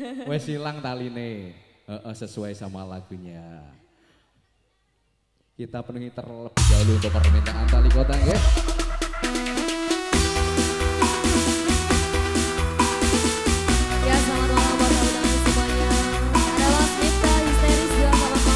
Wes hilang taline. Sesuai sama lagunya. Kita penuhi terlebih dahulu untuk permintaan tali kota ya. Ya selamat malam buat teman-teman semuanya. Ada Mas Mifta histeris juga nggak apa-apa.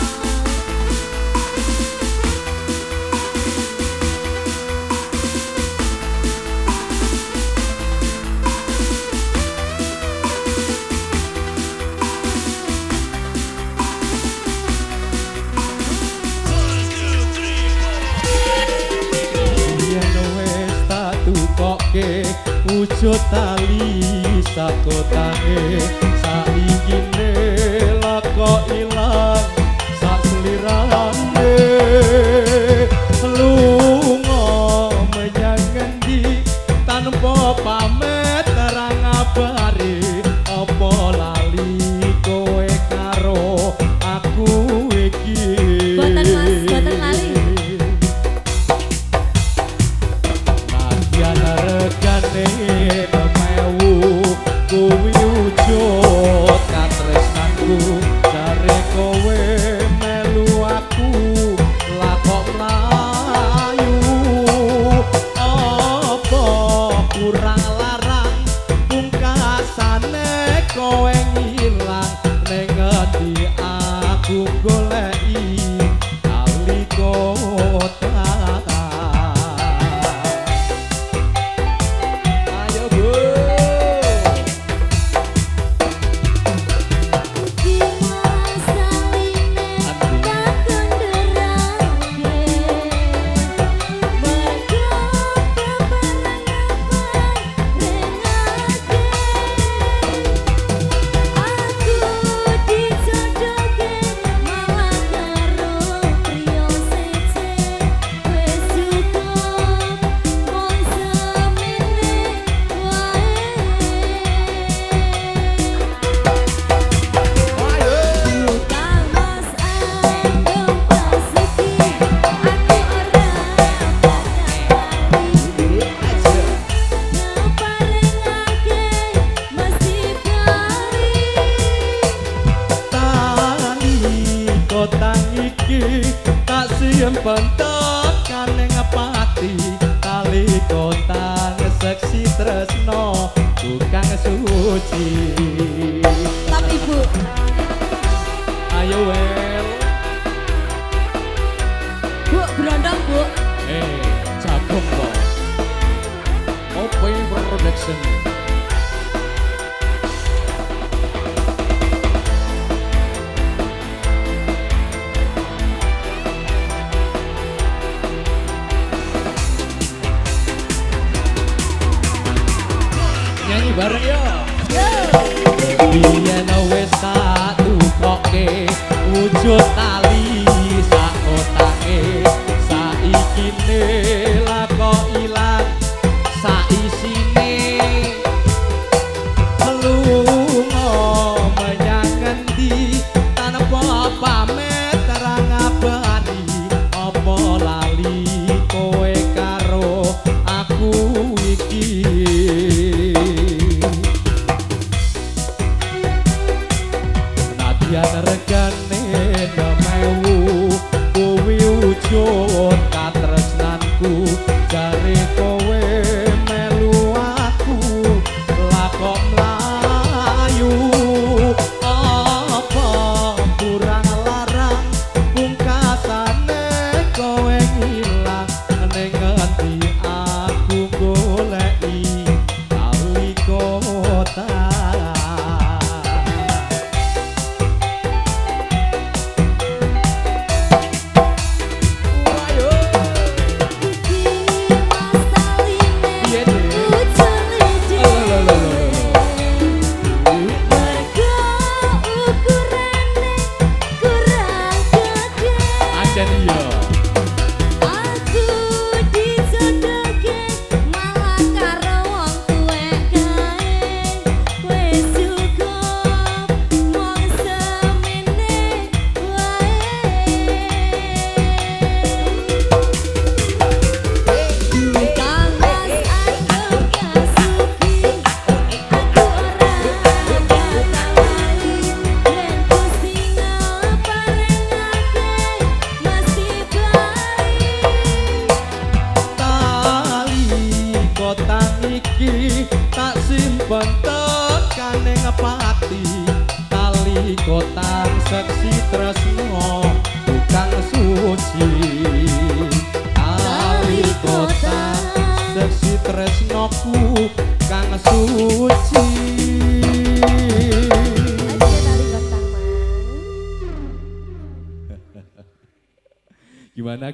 Wujud tali sakotange saikine lako ilang sak slirane lunga menyang ngendi tanpa pamit terang ngabari apa lali kowe karo aku iki Boten Mas, boten lali. Kuwi wujud katresnanku jare kowe melu aku lakok mlayu apa kurang larang pungkasane kowe ngilang ning ngendi aku goleki kali kota. Pentokan ning pati tali kota seksi tresno tukang suci. Tapi Ibu. Ayo wel. Bu, berondong Bu. Jagung kok. Open Production. Nyanyi bareng ya. Biyen wis satu koke wujud tali sak otange saikine lako ilang saisine lunga menyang ngendi tanpa pamit terang ngabari apa lali kowe karo aku iki. Yen regane nemewu kuwi wujud katresnanku jare kowe melu aku lakok mlayu apa kurang larang pungkasane kowe ngilang ning ngendi aku goleki kali kota. Ayo simpen tekaning pati nalika tansah seksi tresno kang suci nalika tansah seksi tresnoku kang suci. Gimana?